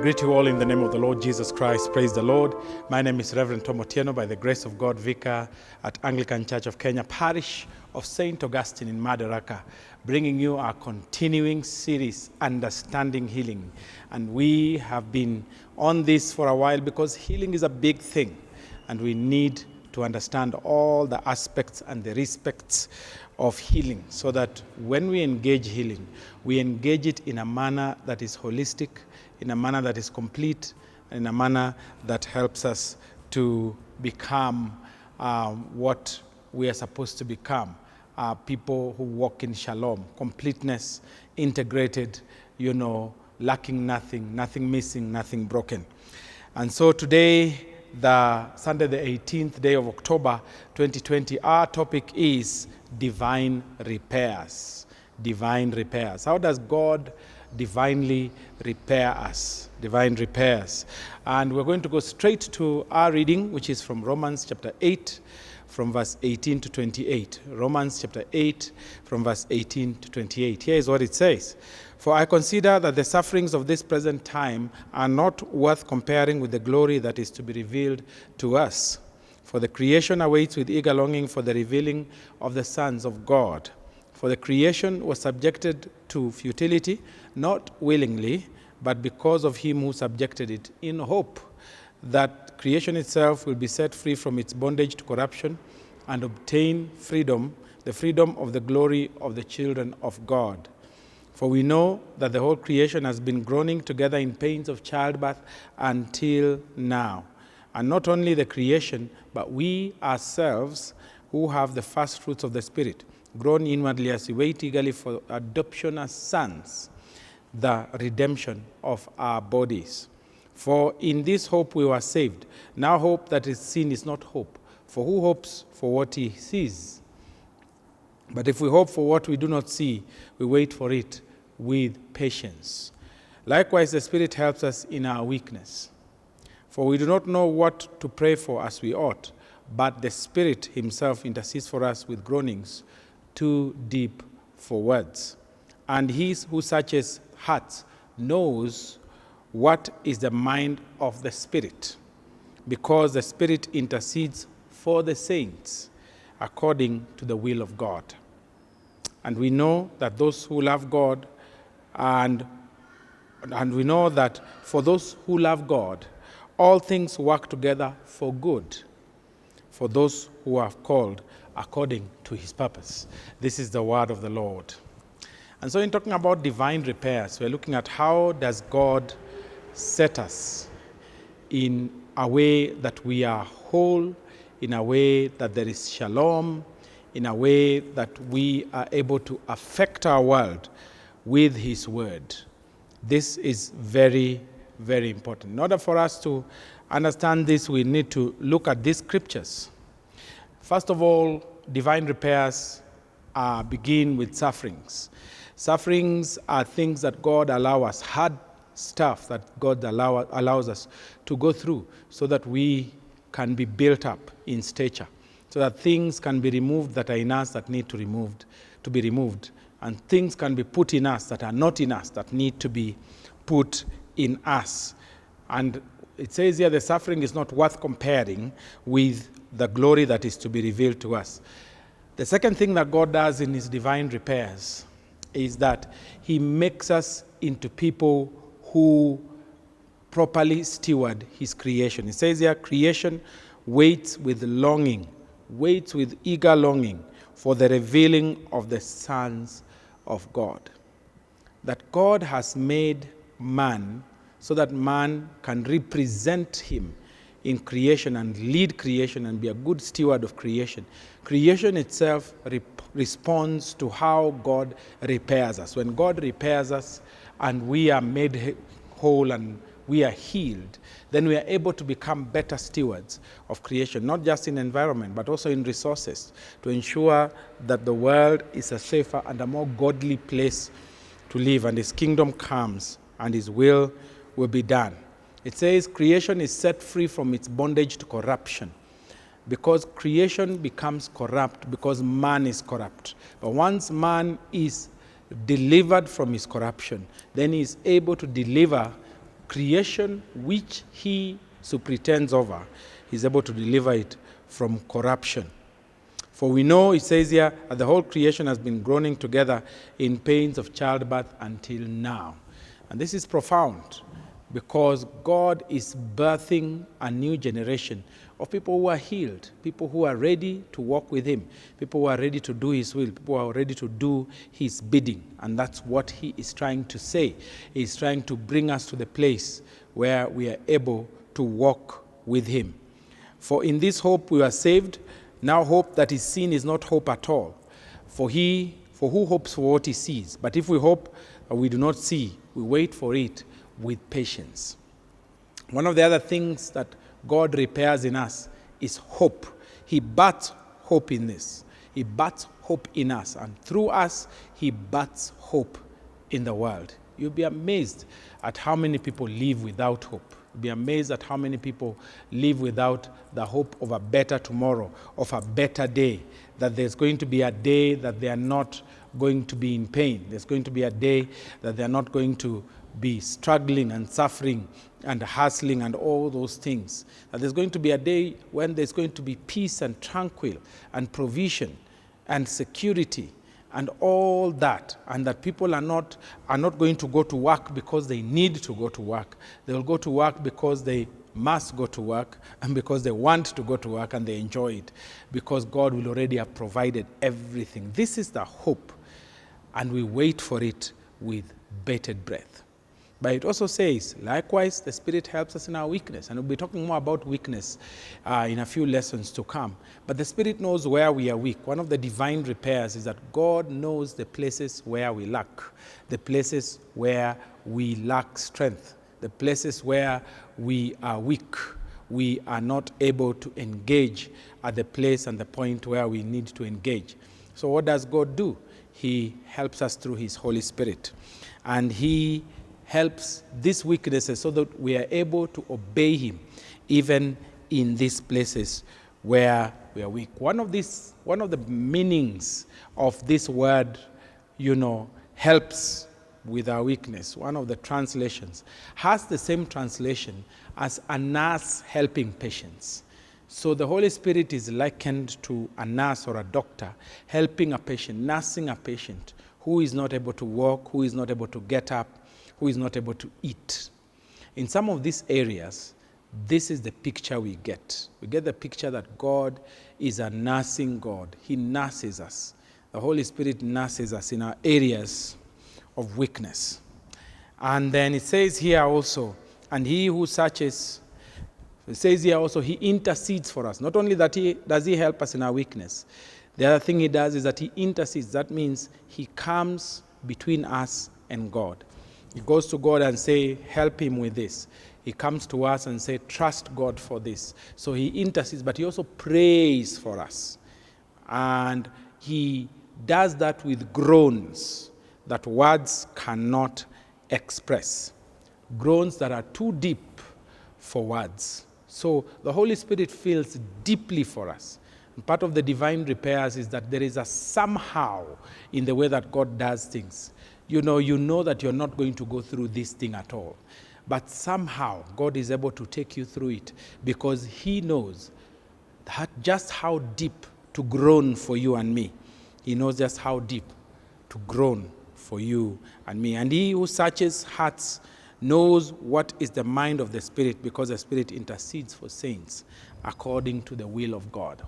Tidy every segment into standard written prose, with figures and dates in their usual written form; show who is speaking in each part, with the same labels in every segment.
Speaker 1: Greet you all in the name of the Lord Jesus Christ. Praise the Lord. My name is Reverend Otieno, by the grace of God, Vicar at Anglican Church of Kenya, Parish of St. Augustine in Madaraka, bringing you our continuing series, Understanding Healing. And we have been on this for a while because healing is a big thing, and we need to understand all the aspects and the respects of healing, so that when we engage healing, we engage it in a manner that is holistic, in a manner that is complete, in a manner that helps us to become what we are supposed to become, people who walk in shalom, completeness, integrated, lacking nothing, nothing missing, nothing broken. And so today, the Sunday, the 18th day of October 2020, our topic is divine repairs. Divine repairs. How does God divinely repair us? Divine repairs. And we're going to go straight to our reading, which is from Romans chapter 8, from verse 18 to 28. Romans chapter 8, from verse 18 to 28. Here is what it says. For I consider that the sufferings of this present time are not worth comparing with the glory that is to be revealed to us. For the creation awaits with eager longing for the revealing of the sons of God. For the creation was subjected to futility, not willingly, but because of him who subjected it, in hope that creation itself will be set free from its bondage to corruption and obtain freedom, the freedom of the glory of the children of God. For we know that the whole creation has been groaning together in pains of childbirth until now. And not only the creation, but we ourselves who have the first fruits of the Spirit, groan inwardly as we wait eagerly for adoption as sons, the redemption of our bodies. For in this hope we were saved. Now hope that is seen is not hope. For who hopes for what he sees? But if we hope for what we do not see, we wait for it with patience. Likewise, the Spirit helps us in our weakness. For we do not know what to pray for as we ought, but the Spirit himself intercedes for us with groanings too deep for words. And he who searches hearts knows what is the mind of the Spirit, because the Spirit intercedes for the saints according to the will of God. And we know that those who love God, and we know that for those who love God, all things work together for good, for those who are called according to his purpose. This is the word of the Lord. And so in talking about divine repairs, we're looking at how does God set us in a way that we are whole, in a way that there is shalom, in a way that we are able to affect our world with his word. This is very, very important. In order for us to understand this, we need to look at these scriptures. First of all, divine repairs begin with sufferings. Sufferings are things that God allows us, hard stuff that God allows us to go through so that we can be built up in stature, so that things can be removed that are in us that need to be removed, and things can be put in us that are not in us that need to be put in us. And it says here the suffering is not worth comparing with the glory that is to be revealed to us. The second thing that God does in his divine repairs is that he makes us into people who properly steward his creation. It says here, creation waits with eager longing for the revealing of the sons of God. That God has made man so that man can represent him in creation and lead creation and be a good steward of creation. Creation itself responds to how God repairs us. When God repairs us and we are made whole and we are healed, then we are able to become better stewards of creation, not just in environment, but also in resources, to ensure that the world is a safer and a more godly place to live, and his kingdom comes and his will be done. It says creation is set free from its bondage to corruption, because creation becomes corrupt because man is corrupt. But once man is delivered from his corruption, then he is able to deliver creation which he superintends over, he's able to deliver it from corruption. For we know, it says here, that the whole creation has been groaning together in pains of childbirth until now. And this is profound, because God is birthing a new generation of people who are healed, people who are ready to walk with him, people who are ready to do his will, people who are ready to do his bidding. And that's what he is trying to say. He's trying to bring us to the place where we are able to walk with him. For in this hope we are saved. Now hope that is seen is not hope at all. For who hopes for what he sees? But if we hope that we do not see, we wait for it with patience. One of the other things that God repairs in us is hope. He births hope in this. He births hope in us. And through us, he births hope in the world. You'll be amazed at how many people live without hope. You'll be amazed at how many people live without the hope of a better tomorrow, of a better day, that there's going to be a day that they are not going to be in pain. There's going to be a day that they're not going to be struggling and suffering and hustling and all those things. That there's going to be a day when there's going to be peace and tranquil and provision and security and all that, and that people are not going to go to work because they need to go to work. They will go to work because they must go to work and because they want to go to work and they enjoy it, because God will already have provided everything. This is the hope, and we wait for it with bated breath. But it also says, likewise, the Spirit helps us in our weakness. And we'll be talking more about weakness in a few lessons to come. But the Spirit knows where we are weak. One of the divine repairs is that God knows the places where we lack, the places where we lack strength, the places where we are weak. We are not able to engage at the place and the point where we need to engage. So what does God do? He helps us through his Holy Spirit. And he helps these weaknesses so that we are able to obey him even in these places where we are weak. One of the meanings of this word, helps with our weakness, one of the translations has the same translation as a nurse helping patients. So the Holy Spirit is likened to a nurse or a doctor helping a patient, nursing a patient who is not able to walk, who is not able to get up, who is not able to eat. In some of these areas, this is the picture we get. We get the picture that God is a nursing God. He nurses us. The Holy Spirit nurses us in our areas of weakness. And then it says here also, and he who searches, it says here also, he intercedes for us. Not only that does he help us in our weakness, the other thing he does is that he intercedes. That means he comes between us and God. He goes to God and say, help him with this. He comes to us and say, trust God for this. So he intercedes, but he also prays for us. And he does that with groans that words cannot express. Groans that are too deep for words. So the Holy Spirit feels deeply for us. And part of the divine repairs is that there is a somehow in the way that God does things. You know that you're not going to go through this thing at all. But somehow God is able to take you through it because he knows just how deep to groan for you and me. He knows just how deep to groan for you and me. And he who searches hearts knows what is the mind of the Spirit, because the Spirit intercedes for saints according to the will of God.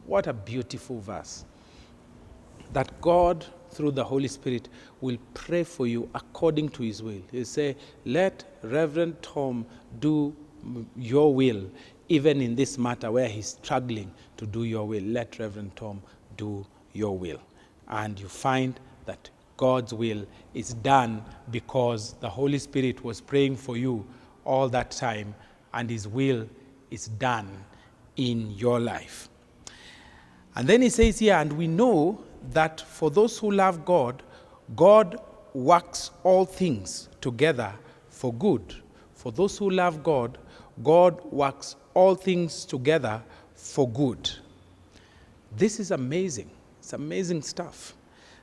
Speaker 1: What a beautiful verse. That God, through the Holy Spirit, will pray for you according to his will. He'll say, let Reverend Tom do your will, even in this matter where he's struggling to do your will. Let Reverend Tom do your will. And you find that God's will is done because the Holy Spirit was praying for you all that time, and his will is done in your life. And then he says here, and we know that for those who love God, God works all things together for good. For those who love God, God works all things together for good. This is amazing. It's amazing stuff.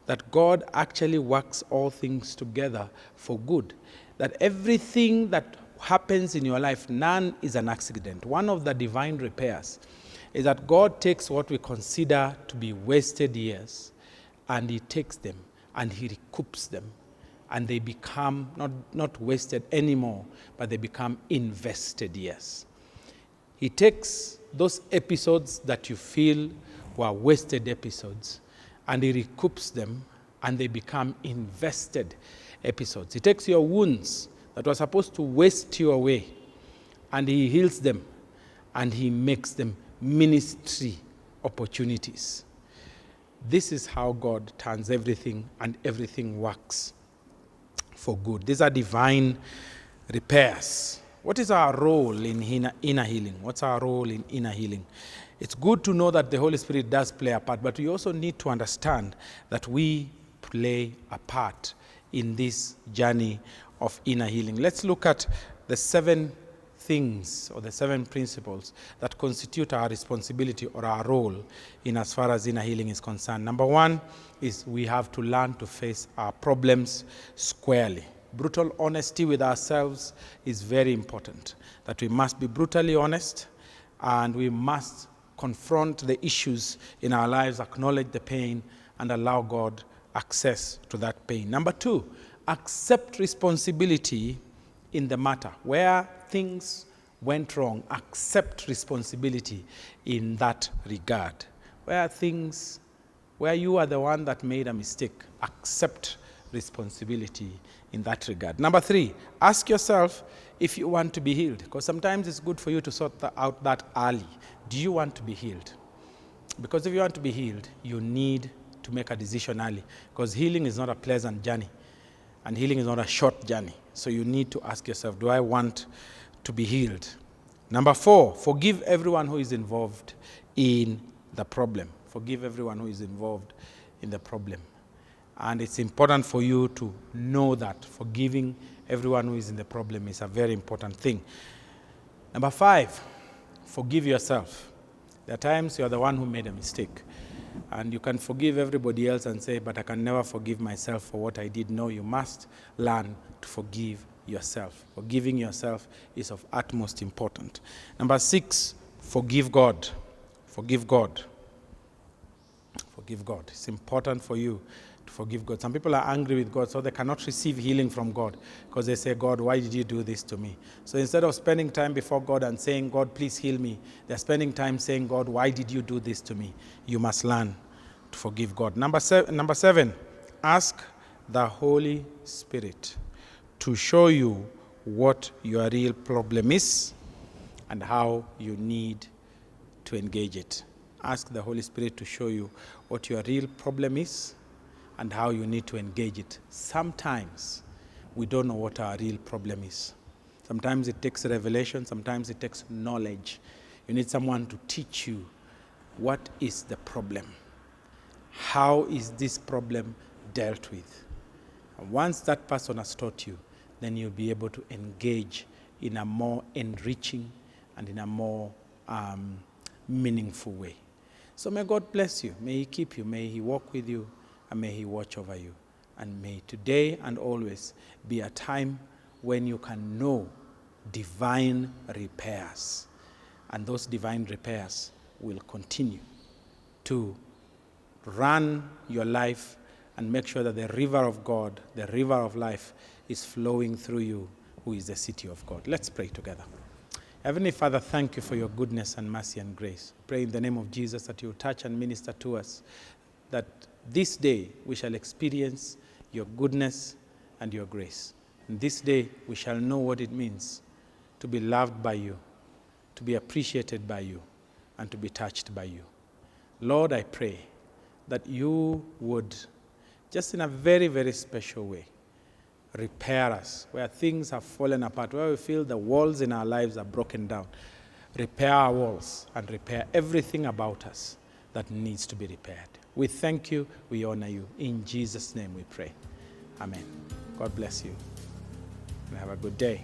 Speaker 1: That God actually works all things together for good. That everything that happens in your life, none is an accident. One of the divine repairs is that God takes what we consider to be wasted years, and he takes them and he recoups them, and they become not wasted anymore, but they become invested years. He takes those episodes that you feel were wasted episodes, and he recoups them, and they become invested episodes. He takes your wounds that were supposed to waste you away, and he heals them, and he makes them ministry opportunities. This is how God turns everything, and everything works for good. These are divine repairs. What is our role in inner healing? What's our role in inner healing? It's good to know that the Holy Spirit does play a part, but we also need to understand that we play a part in this journey of inner healing. Let's look at the 7 things or the 7 principles that constitute our responsibility or our role in as far as inner healing is concerned. Number 1 is we have to learn to face our problems squarely. Brutal honesty with ourselves is very important. That we must be brutally honest, and we must confront the issues in our lives, acknowledge the pain, and allow God access to that pain. Number 2, accept responsibility in the matter. Where things went wrong, accept responsibility in that regard. Where you are the one that made a mistake, accept responsibility in that regard. Number 3, ask yourself if you want to be healed, because sometimes it's good for you to sort out that early. Do you want to be healed? Because if you want to be healed, you need to make a decision early, because healing is not a pleasant journey, and healing is not a short journey. So you need to ask yourself, do I want to be healed? Number 4, forgive everyone who is involved in the problem. Forgive everyone who is involved in the problem. And it's important for you to know that forgiving everyone who is in the problem is a very important thing. Number 5, forgive yourself. There are times you are the one who made a mistake, and you can forgive everybody else and say, but I can never forgive myself for what I did. No, you must learn to forgive yourself. Forgiving yourself is of utmost importance. Number 6, forgive God. Forgive God. Forgive God. It's important for you to forgive God. Some people are angry with God, so they cannot receive healing from God, because they say, God, why did you do this to me? So instead of spending time before God and saying, God, please heal me, they're spending time saying, God, why did you do this to me? You must learn to forgive God. Number 7, ask the Holy Spirit to show you what your real problem is and how you need to engage it. Ask the Holy Spirit to show you what your real problem is and how you need to engage it. Sometimes we don't know what our real problem is. Sometimes it takes revelation, sometimes it takes knowledge. You need someone to teach you what is the problem. How is this problem dealt with? And once that person has taught you, then you'll be able to engage in a more enriching and in a more meaningful way. So may God bless you. May he keep you. May he walk with you. And may he watch over you. And may today and always be a time when you can know divine repairs. And those divine repairs will continue to run your life and make sure that the river of God, the river of life, is flowing through you, who is the city of God. Let's pray together. Heavenly Father, thank you for your goodness and mercy and grace. Pray in the name of Jesus that you touch and minister to us, that this day we shall experience your goodness and your grace. And this day we shall know what it means to be loved by you, to be appreciated by you, and to be touched by you. Lord, I pray that you would, just in a very, very special way, repair us where things have fallen apart, where we feel the walls in our lives are broken down. Repair our walls and repair everything about us that needs to be repaired. We thank you, we honor you. In Jesus' name we pray. Amen. God bless you. And have a good day.